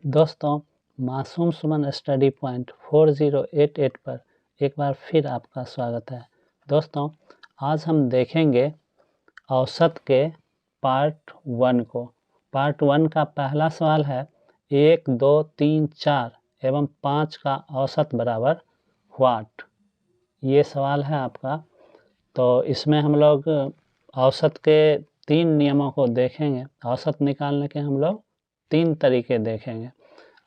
दोस्तों, मासूम सुमन study point 4088 पर एक बार फिर आपका स्वागत है। दोस्तों, आज हम देखेंगे औसत के पार्ट 1 को। पार्ट 1 का पहला सवाल है 1, 2, 3, 4 एवं 5 का औसत बराबर व्हाट। ये सवाल है आपका। तो इसमें हम लोग औसत के 3 नियमों को देखेंगे। औसत निकालने के हम लोग 3 तरीके देखेंगे।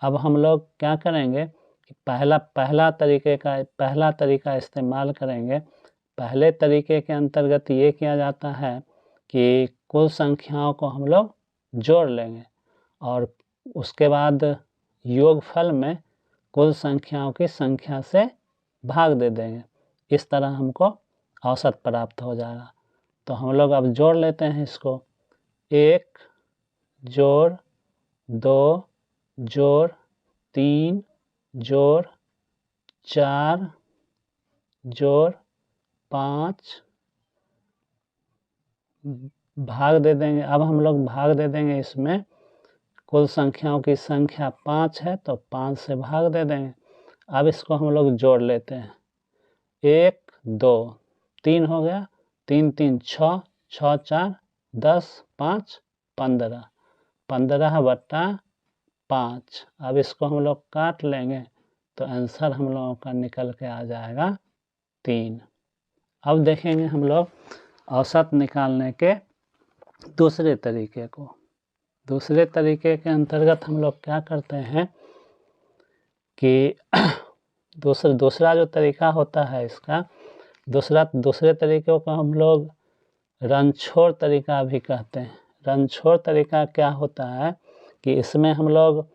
अब हम लोग क्या करेंगे कि पहला तरीका इस्तेमाल करेंगे। पहले तरीके के अंतर्गत ये किया जाता है कि कुल संख्याओं को हम लोग जोड़ लेंगे और उसके बाद योगफल में कुल संख्याओं की संख्या से भाग दे देंगे। इस तरह हमको औसत प्राप्त हो जाएगा। तो हम लोग अब जोड़ लेते हैं इसको। 1 जोड़ 2 जोड़ 3 जोड़ 4 जोड़ 5 भाग दे देंगे। अब हम लोग भाग दे देंगे इसमें। कुल संख्याओं की संख्या 5 है तो 5 से भाग दे देंगे। अब इसको हम लोग जोड़ लेते हैं। 1 2 3 हो गया, 3 3 6, 6 4 10, 5 15, 15/5। अब इसको हम लोग काट लेंगे तो आंसर हम लोगों का निकल के आ जाएगा 3। अब देखेंगे हम लोग औसत निकालने के दूसरे तरीके को। दूसरे तरीके के अंतर्गत हम लोग क्या करते हैं कि दूसरा जो तरीका होता है इसका, दूसरे तरीके को हम लोग रणछोड़ तरीका भी कहते हैं। रणछोड़ तरीका क्या होता है कि इसमें हम लोग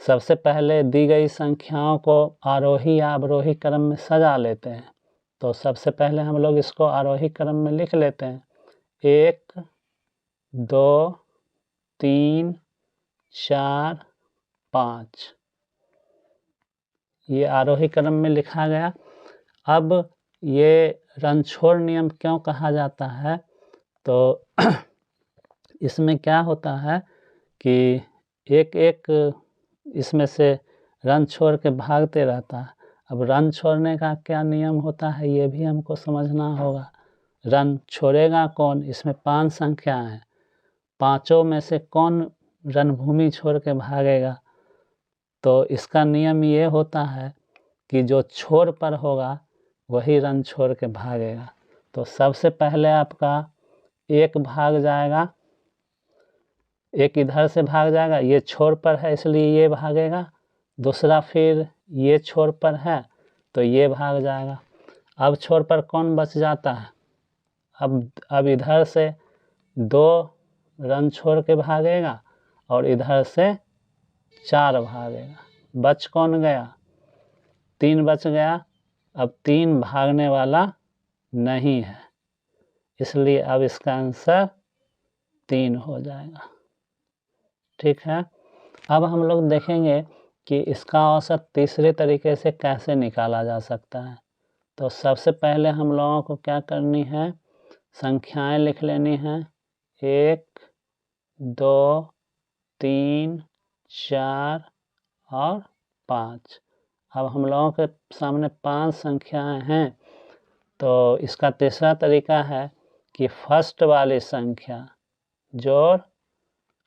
सबसे पहले दी गई संख्याओं को आरोही या अवरोही क्रम में सजा लेते हैं। तो सबसे पहले हम लोग इसको आरोही क्रम में लिख लेते हैं। 1 2 3 4 5, ये आरोही क्रम में लिखा गया। अब ये रणछोड़ नियम क्यों कहा जाता है, तो इसमें क्या होता है कि एक एक इसमें से रन छोड़ के भागते रहता है। अब रन छोड़ने का क्या नियम होता है ये भी हमको समझना होगा। रन छोड़ेगा कौन? इसमें 5 संख्याएं हैं, पांचों में से कौन रणभूमि छोड़ के भागेगा? तो इसका नियम ये होता है कि जो छोर पर होगा वही रन छोड़ के भागेगा। तो सबसे पहले आपका एक भाग जाएगा, एक इधर से भाग जाएगा, ये छोर पर है इसलिए ये भागेगा। दूसरा फिर ये छोर पर है तो ये भाग जाएगा। अब छोर पर कौन बच जाता है? अब इधर से 2 रन छोड़ के भागेगा और इधर से 4 भागेगा। बच कौन गया? 3 बच गया। अब 3 भागने वाला नहीं है, इसलिए अब इसका आंसर 3 हो जाएगा। ठीक है। अब हम लोग देखेंगे कि इसका औसत तीसरे तरीके से कैसे निकाला जा सकता है। तो सबसे पहले हम लोगों को क्या करनी है, संख्याएं लिख लेनी है। 1 2 3 4 और 5। अब हम लोगों के सामने 5 संख्याएं हैं। तो इसका तीसरा तरीका है कि फर्स्ट वाली संख्या जोड़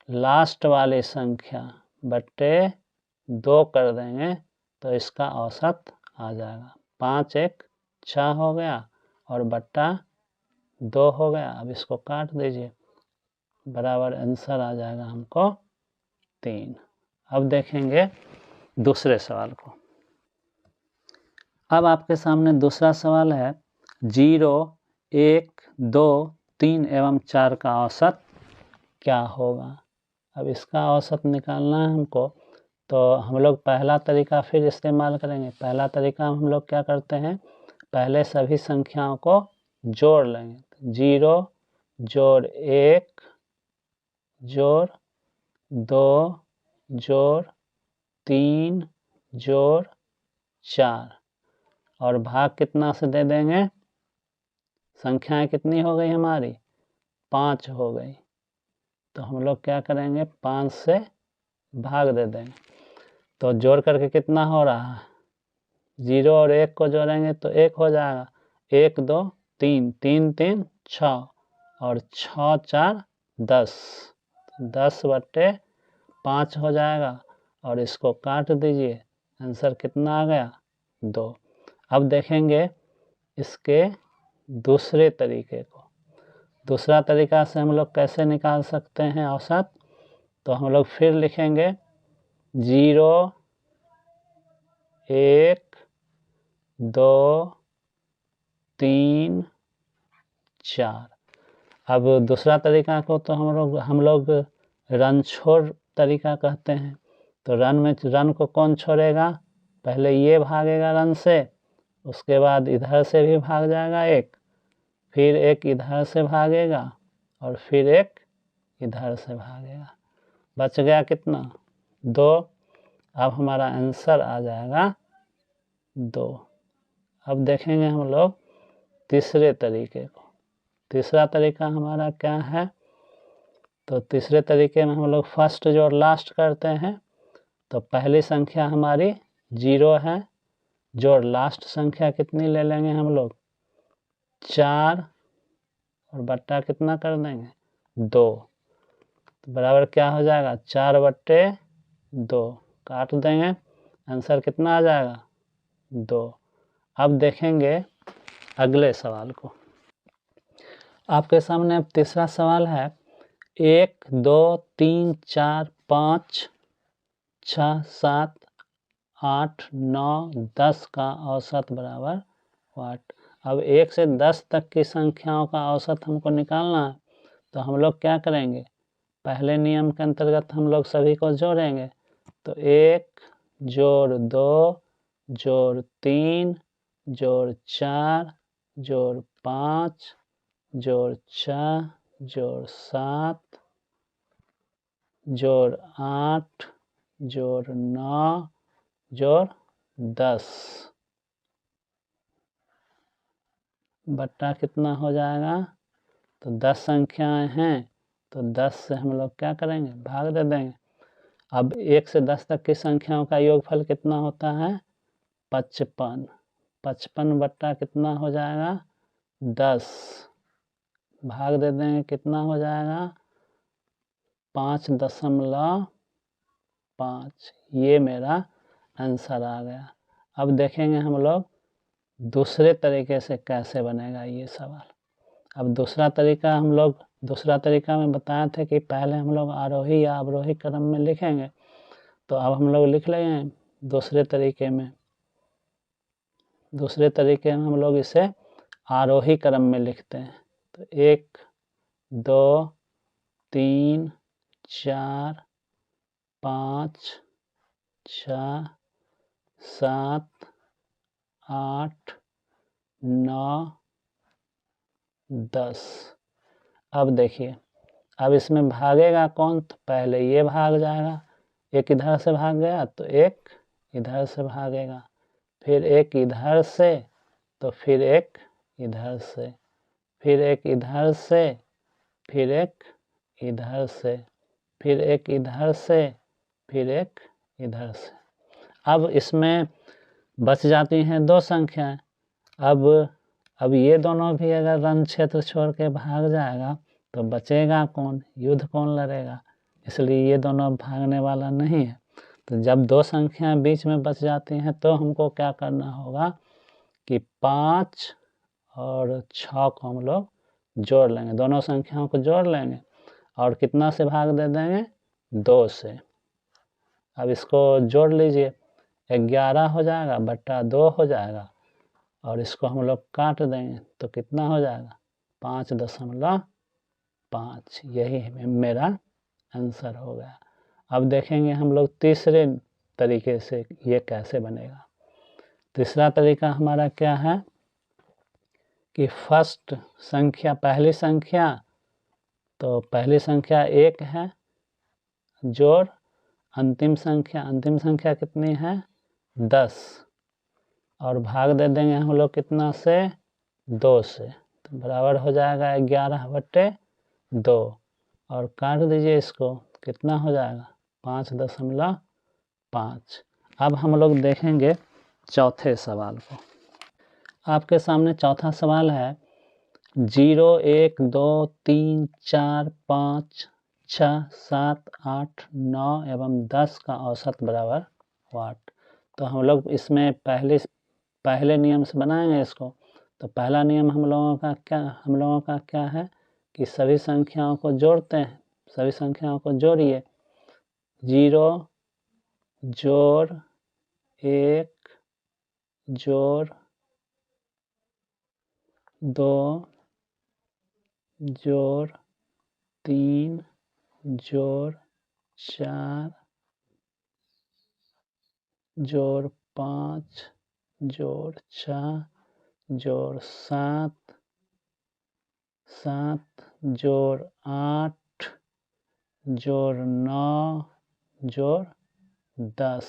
लास्ट वाली संख्या बट्टे 2 कर देंगे तो इसका औसत आ जाएगा। 5 1 6 हो गया और बट्टा 2 हो गया। अब इसको काट दीजिए, बराबर आंसर आ जाएगा हमको 3। अब देखेंगे दूसरे सवाल को। अब आपके सामने दूसरा सवाल है 0 1 2 3 एवं 4 का औसत क्या होगा। अब इसका औसत निकालना है हमको। तो हम लोग पहला तरीका फिर इस्तेमाल करेंगे। पहला तरीका हम लोग क्या करते हैं, पहले सभी संख्याओं को जोड़ लेंगे। 0 जोड़ 1 जोड़ 2 जोड़ 3 जोड़ 4 और भाग कितना से दे देंगे? संख्याएं कितनी हो गई हमारी? 5 हो गई। तो हम लोग क्या करेंगे, 5 से भाग दे देंगे तो जोड़ करके कितना हो रहा है, 0 और 1 को जोड़ेंगे तो 1 हो जाएगा, 1 2 3, 3 3 6 और 6 4 10, 10/5 हो जाएगा और इसको काट दीजिए, आंसर कितना आ गया 2। अब देखेंगे इसके दूसरे तरीके को। दूसरा तरीका से हम लोग कैसे निकाल सकते हैं औसत, तो हम लोग फिर लिखेंगे 0 1 2 3 4। अब दूसरा तरीका को तो हम लोग रन छोड़ तरीका कहते हैं। तो रन को कौन छोड़ेगा, पहले ये भागेगा रन से, उसके बाद इधर से भी भाग जाएगा एक, फिर एक इधर से भागेगा और फिर एक इधर से भागेगा, बच गया कितना 2। अब हमारा आंसर आ जाएगा 2। अब देखेंगे हम लोग तीसरे तरीके को। तीसरा तरीका हमारा क्या है, तो तीसरे तरीके में हम लोग फर्स्ट जोड़ लास्ट करते हैं। तो पहली संख्या हमारी 0 है, जोड़ लास्ट संख्या कितनी ले लेंगे हम लोग 4 और बट्टा कितना कर देंगे 2, तो बराबर क्या हो जाएगा 4/2, काट देंगे, आंसर कितना आ जाएगा 2। अब देखेंगे अगले सवाल को। आपके सामने अब तीसरा सवाल है, 1 2 3 4 5 6 7 8 9 10 का औसत बराबर वाट। अब 1 से 10 तक की संख्याओं का औसत हमको निकालना है, तो हम लोग क्या करेंगे, पहले नियम के अंतर्गत हम लोग सभी को जोड़ेंगे। तो 1 जोड़ 2 जोड़ 3 जोड़ 4 जोड़ 5 जोड़ 6 जोड़ 7 जोड़ 8 जोड़ 9 जोड़ 10 बट्टा कितना हो जाएगा, तो 10 संख्याएं हैं तो 10 से हम लोग क्या करेंगे, भाग दे देंगे। अब 1 से 10 तक की संख्याओं का योगफल कितना होता है 55, 55 बट्टा कितना हो जाएगा 10, भाग दे देंगे कितना हो जाएगा 5.5। ये मेरा आंसर आ गया। अब देखेंगे हम लोग दूसरे तरीके से कैसे बनेगा ये सवाल। अब दूसरा तरीका में बताए थे कि पहले हम लोग आरोही या अवरोही क्रम में लिखेंगे, तो अब हम लोग लिख लेंगे दूसरे तरीके में हम लोग इसे आरोही क्रम में लिखते हैं। तो 1 2 3 4 5 6 7 8 9 10। अब देखिए, अब इसमें भागेगा कौन, तो पहले ये भाग जाएगा, एक इधर से भाग गया तो एक इधर से भागेगा, फिर एक इधर से तो फिर एक इधर से, फिर एक इधर से, फिर एक इधर से, फिर एक इधर से, फिर एक इधर से। अब इसमें बच जाती हैं 2 संख्याएं। अब ये दोनों भी अगर रन क्षेत्र छोड़ के भाग जाएगा तो बचेगा कौन, युद्ध कौन लड़ेगा, इसलिए ये दोनों भागने वाला नहीं है। तो जब 2 संख्याएं बीच में बच जाती हैं तो हमको क्या करना होगा कि 5 और 6 को हम लोग जोड़ लेंगे, दोनों संख्याओं को जोड़ लेंगे और कितना से भाग दे देंगे 2 से। अब इसको जोड़ लीजिए, 11 हो जाएगा बट्टा 2 हो जाएगा और इसको हम लोग काट देंगे तो कितना हो जाएगा 5.5। यही मेरा आंसर हो गया। अब देखेंगे हम लोग तीसरे तरीके से ये कैसे बनेगा। तीसरा तरीका हमारा क्या है कि फर्स्ट संख्या, पहली संख्या 1 है, जोड़ अंतिम संख्या कितनी है 10 और भाग दे देंगे हम लोग कितना से 2 से, तो बराबर हो जाएगा 11/2 और काट दीजिए इसको, कितना हो जाएगा 5.5। अब हम लोग देखेंगे चौथे सवाल को। आपके सामने चौथा सवाल है 0, 1, 2, 3, 4, 5, 6, 7, 8, 9 एवं 10 का औसत बराबर वाट। तो हम लोग इसमें पहले नियम से बनाएंगे इसको। तो पहला नियम हम लोगों का क्या है कि सभी संख्याओं को जोड़ते हैं। सभी संख्याओं को जोड़िए। 0 जोड़ 1 जोड़ 2 जोड़ 3 जोड़ 4 जोड़ 5 जोड़ 6 जोड़ 7 जोड़ 8 जोड़ 9 जोड़ 10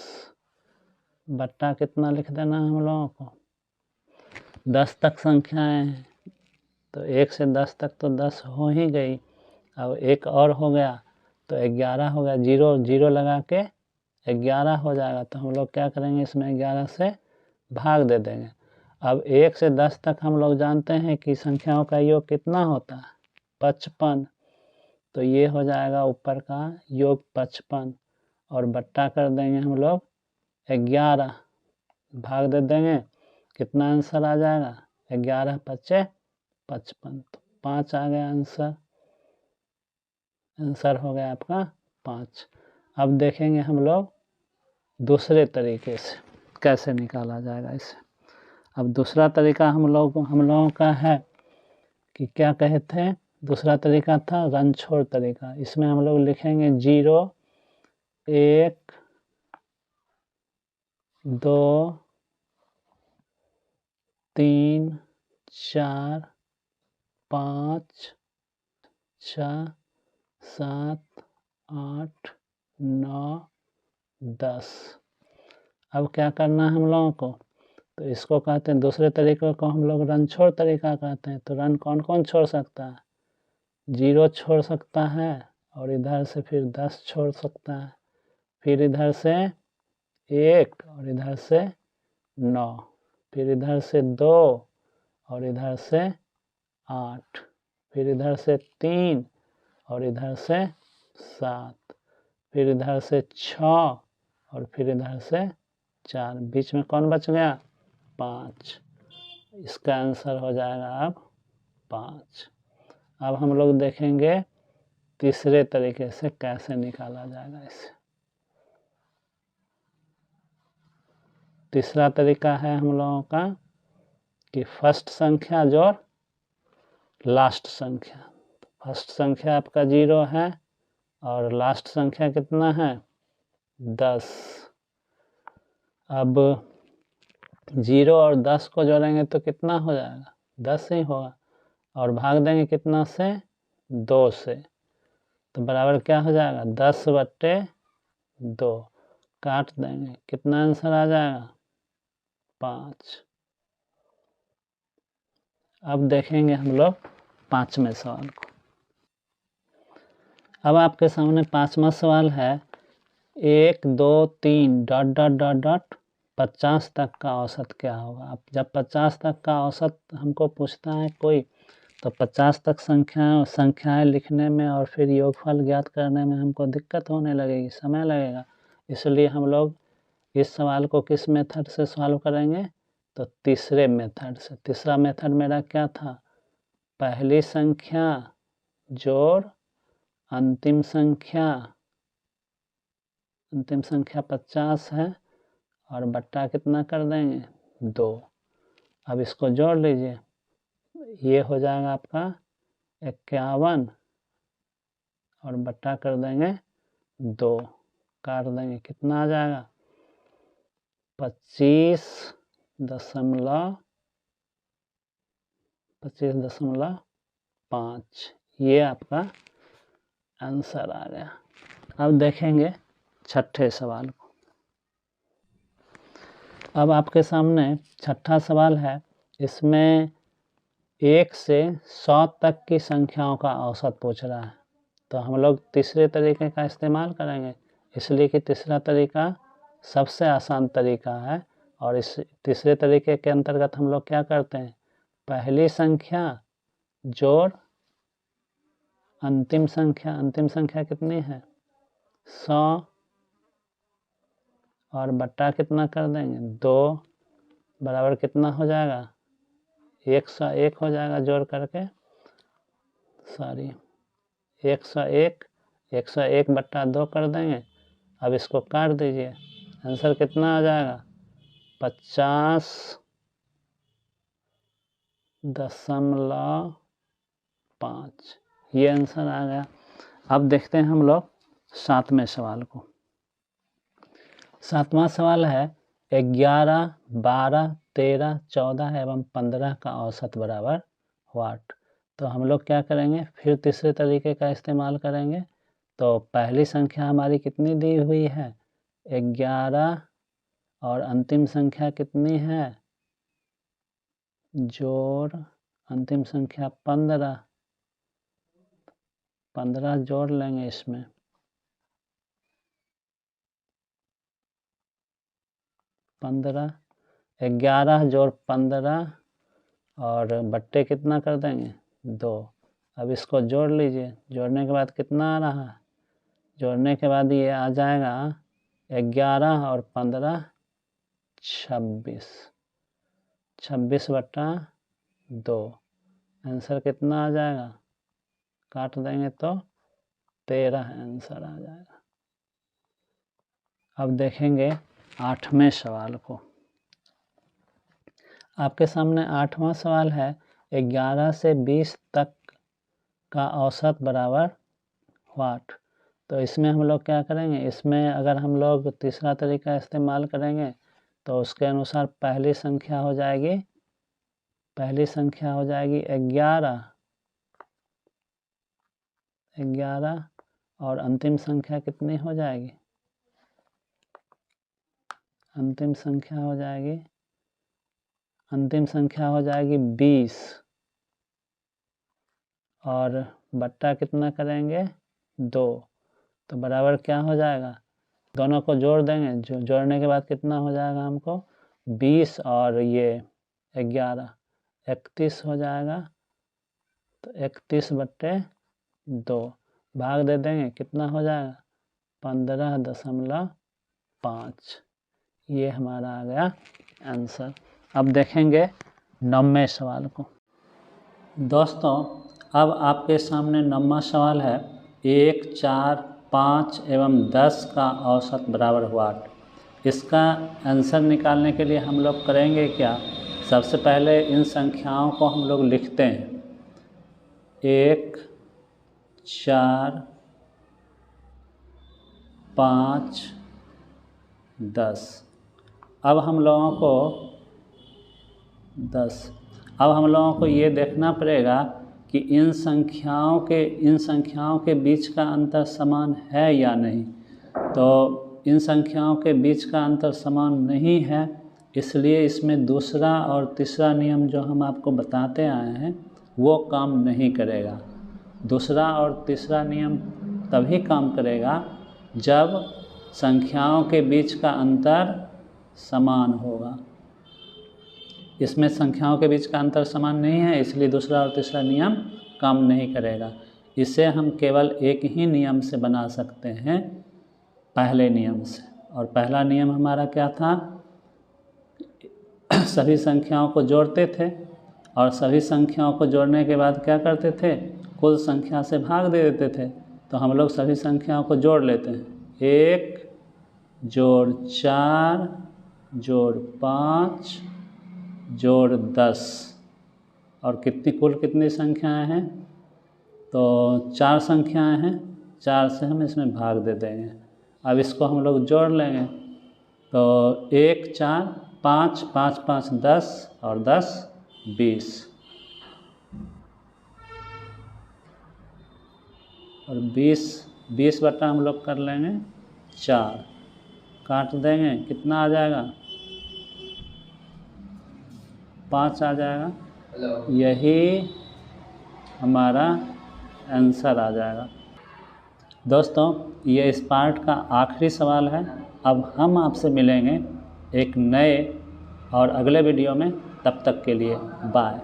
बट्टा कितना लिख देना हम लोगों को। 10 तक संख्याएं हैं तो 1 से 10 तक तो 10 हो ही गई। अब एक और हो गया तो 11 हो गया। 0 लगा के 11 हो जाएगा। तो हम लोग क्या करेंगे, इसमें 11 से भाग दे देंगे। अब 1 से 10 तक हम लोग जानते हैं कि संख्याओं का योग कितना होता है, 55। तो ये हो जाएगा ऊपर का योग 55 और बट्टा कर देंगे हम लोग 11, भाग दे देंगे। कितना आंसर आ जाएगा, 11 × 5 = 55। तो 5 आ गया आंसर हो गया आपका 5। अब देखेंगे हम लोग दूसरे तरीके से कैसे निकाला जाएगा इसे। अब दूसरा तरीका हम लोगों का है कि क्या कहते हैं, दूसरा तरीका था रन छोड़ तरीका। इसमें हम लोग लिखेंगे 0, 1, 2, 3, 4, 5, 6, 7, 8, 9, 10। अब क्या करना है हम लोगों को, तो इसको कहते हैं, दूसरे तरीके को हम लोग रन छोड़ तरीका कहते हैं। तो रन कौन कौन छोड़ सकता है, 0 छोड़ सकता है और इधर से फिर 10 छोड़ सकता है, फिर इधर से 1 और इधर से 9, फिर इधर से 2 और इधर से 8, फिर इधर से 3 और इधर से 7, फिर इधर से 6 और फिर इधर से 4, बीच में कौन बच गया, 5। इसका आंसर हो जाएगा अब 5। अब हम लोग देखेंगे तीसरे तरीके से कैसे निकाला जाएगा इसे। तीसरा तरीका है हम लोगों का कि फर्स्ट संख्या जोड़ लास्ट संख्या। फर्स्ट संख्या आपका 0 है और लास्ट संख्या कितना है, 10। अब 0 और 10 को जोड़ेंगे तो कितना हो जाएगा, 10 ही होगा और भाग देंगे कितना से, 2 से। तो बराबर क्या हो जाएगा, 10/2 काट देंगे, कितना आंसर आ जाएगा, 5। अब देखेंगे हम लोग पांचवें सवाल को। अब आपके सामने पांचवा सवाल है 1, 2, 3 ... 50 तक का औसत क्या होगा। अब जब 50 तक का औसत हमको पूछता है कोई, तो 50 तक संख्याएं लिखने में और फिर योगफल ज्ञात करने में हमको दिक्कत होने लगेगी, समय लगेगा। इसलिए हम लोग इस सवाल को किस मेथड से सॉल्व करेंगे, तो तीसरे मेथड से। तीसरा मेथड मेरा क्या था, पहली संख्या जोड़ अंतिम संख्या 50 है और बट्टा कितना कर देंगे, 2। अब इसको जोड़ लीजिए, ये हो जाएगा आपका 51 और बट्टा कर देंगे 2, काट देंगे, कितना आ जाएगा, 25.5। ये आपका आंसर आ गया। अब देखेंगे छठे सवाल को। अब आपके सामने छठा सवाल है, इसमें 1 से 100 तक की संख्याओं का औसत पूछ रहा है। तो हम लोग तीसरे तरीके का इस्तेमाल करेंगे। इसलिए कि तीसरा तरीका सबसे आसान तरीका है। और इस तीसरे तरीके के अंतर्गत हम लोग क्या करते हैं, पहली संख्या जोड़ अंतिम संख्या कितनी है 100 और बट्टा कितना कर देंगे 2 बराबर कितना हो जाएगा 101 हो जाएगा। जोड़ करके 101 बट्टा 2 कर देंगे। अब इसको काट दीजिए, आंसर कितना आ जाएगा 50.5। ये आंसर आ गया। अब देखते हैं हम लोग 7वें सवाल को। 7वां सवाल है 11, 12, 13, 14 एवं 15 का औसत बराबर वाट। तो हम लोग क्या करेंगे, फिर तीसरे तरीके का इस्तेमाल करेंगे। तो पहली संख्या हमारी कितनी दी हुई है 11 और अंतिम संख्या कितनी है जोड़ अंतिम संख्या 15 जोड़ लेंगे इसमें। 11 जोड़ 15 और बट्टे कितना कर देंगे 2। अब इसको जोड़ लीजिए, जोड़ने के बाद कितना आ रहा है, जोड़ने के बाद ये आ जाएगा 11 और 15 26 बट्टा 2। आंसर कितना आ जाएगा, काट देंगे तो 13 आंसर आ जाएगा। अब देखेंगे 8वें सवाल को। आपके सामने 8वां सवाल है 11 से 20 तक का औसत बराबर वाट। तो इसमें हम लोग क्या करेंगे, इसमें अगर हम लोग तीसरा तरीका इस्तेमाल करेंगे तो उसके अनुसार पहली संख्या हो जाएगी 11 और अंतिम संख्या कितनी हो जाएगी, अंतिम संख्या हो जाएगी 20 और बट्टा कितना करेंगे 2। तो बराबर क्या हो जाएगा, दोनों को जोड़ देंगे, जोड़ने के बाद कितना हो जाएगा हमको 20 और ये 11 31 हो जाएगा। तो 31 बट्टे 2 भाग दे देंगे, कितना हो जाएगा 15.5। ये हमारा आ गया आंसर। अब देखेंगे 9वें सवाल को। दोस्तों अब आपके सामने 9वां सवाल है 1, 4, 5 एवं 10 का औसत बराबर वाट। इसका आंसर निकालने के लिए हम लोग करेंगे क्या, सबसे पहले इन संख्याओं को हम लोग लिखते हैं 1, 4, 5, 10। अब हम लोगों को ये देखना पड़ेगा कि इन संख्याओं के बीच का अंतर समान है या नहीं। तो इन संख्याओं के बीच का अंतर समान नहीं है, इसलिए इसमें दूसरा और तीसरा नियम जो हम आपको बताते आए हैं वो काम नहीं करेगा। दूसरा और तीसरा नियम तभी काम करेगा जब संख्याओं के बीच का अंतर समान होगा। इसमें संख्याओं के बीच का अंतर समान नहीं है, इसलिए दूसरा और तीसरा नियम काम नहीं करेगा। इसे हम केवल एक ही नियम से बना सकते हैं, पहले नियम से। और पहला नियम हमारा क्या था, सभी संख्याओं को जोड़ते थे और सभी संख्याओं को जोड़ने के बाद क्या करते थे, कुल संख्या से भाग दे देते थे। तो हम लोग सभी संख्याओं को जोड़ लेते हैं, 1 जोड़ 4 जोड़ 5 जोड़ 10 और कुल कितनी संख्याएं हैं, तो 4 संख्याएं हैं, 4 से हम इसमें भाग दे देंगे। अब इसको हम लोग जोड़ लेंगे, तो 1, 4, 5, 5, 5, 10 और 10 20 और 20 बटा हम लोग कर लेंगे 4, काट देंगे, कितना आ जाएगा 5 आ जाएगा। यही हमारा आंसर आ जाएगा। दोस्तों ये इस पार्ट का आखिरी सवाल है। अब हम आपसे मिलेंगे एक नए और अगले वीडियो में, तब तक के लिए बाय।